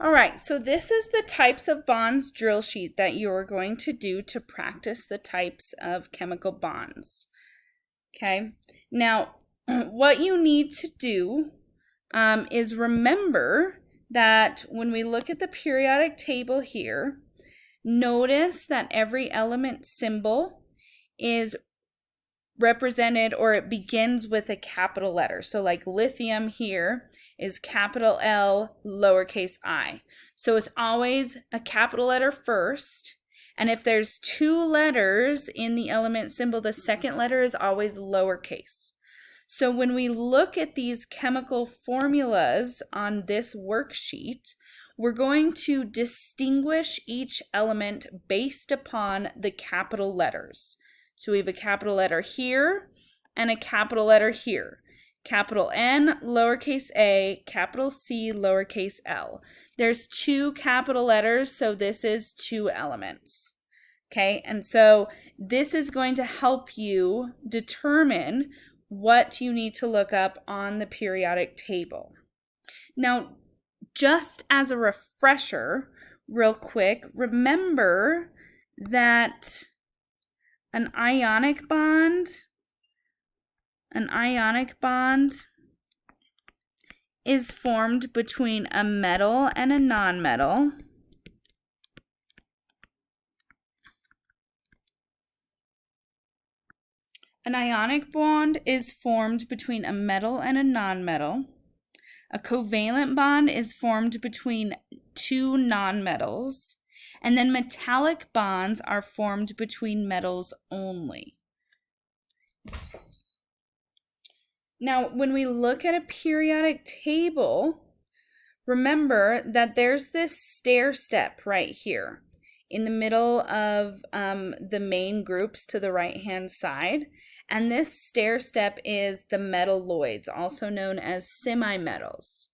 All right, so this is the types of bonds drill sheet that you're going to do to practice the types of chemical bonds. Okay, now what you need to do is remember that when we look at the periodic table here, notice that every element symbol is represented, or it begins with a capital letter. So like lithium here is capital L, lowercase I. So it's always a capital letter first. And if there's two letters in the element symbol, the second letter is always lowercase. So when we look at these chemical formulas on this worksheet, we're going to distinguish each element based upon the capital letters. So we have a capital letter here and a capital letter here. Capital N, lowercase a, capital C, lowercase l. There's two capital letters, so this is two elements. Okay, and so this is going to help you determine what you need to look up on the periodic table. Now, just as a refresher, real quick, remember that an ionic bond is formed between a metal and a nonmetal. An ionic bond is formed between a metal and a nonmetal. A covalent bond is formed between two nonmetals. And then metallic bonds are formed between metals only. Now, when we look at a periodic table, remember that there's this stair step right here in the middle of the main groups to the right-hand side. And this stair step is the metalloids, also known as semimetals.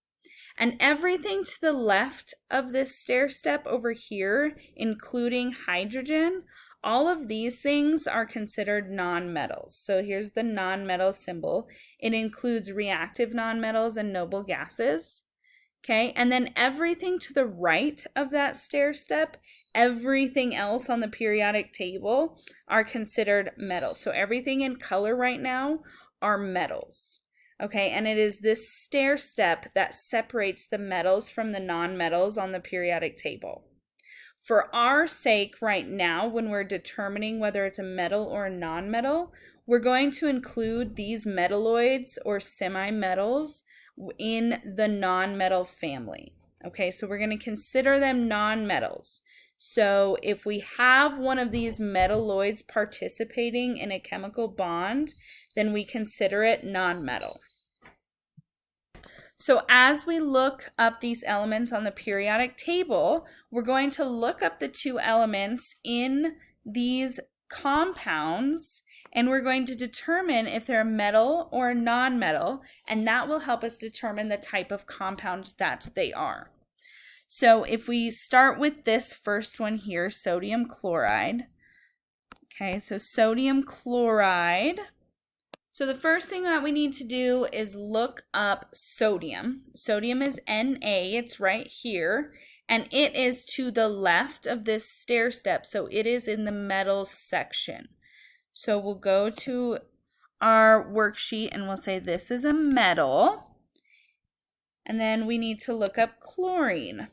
And everything to the left of this stair step over here, including hydrogen, all of these things are considered nonmetals. So here's the nonmetal symbol. It includes reactive nonmetals and noble gases. Okay, and then everything to the right of that stair step, everything else on the periodic table are considered metals. So everything in color right now are metals. Okay, and it is this stair step that separates the metals from the nonmetals on the periodic table. For our sake right now, when we're determining whether it's a metal or a nonmetal, we're going to include these metalloids or semimetals in the nonmetal family. Okay, so we're going to consider them nonmetals. So if we have one of these metalloids participating in a chemical bond, then we consider it nonmetal. So as we look up these elements on the periodic table, we're going to look up the two elements in these compounds, and we're going to determine if they're a metal or a nonmetal, and that will help us determine the type of compound that they are. So if we start with this first one here, sodium chloride. Okay, so sodium chloride. So the first thing that we need to do is look up sodium. Sodium is Na, it's right here, and it is to the left of this stair step, so it is in the metals section. So we'll go to our worksheet and we'll say this is a metal, and then we need to look up chlorine.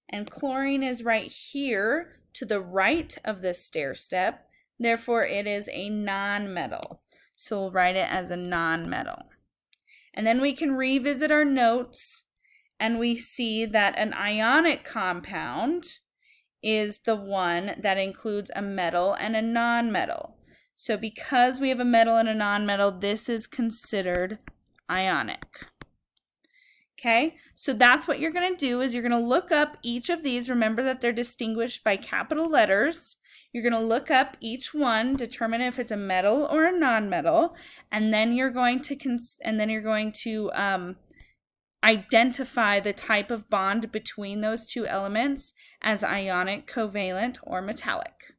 And chlorine is right here to the right of this stair step, therefore it is a nonmetal. So we'll write it as a nonmetal. And then we can revisit our notes and we see that an ionic compound is the one that includes a metal and a nonmetal. So because we have a metal and a nonmetal, this is considered ionic. Okay, so that's what you're going to do is you're going to look up each of these. Remember that they're distinguished by capital letters. You're going to look up each one, determine if it's a metal or a nonmetal, and then you're going to identify the type of bond between those two elements as ionic, covalent, or metallic.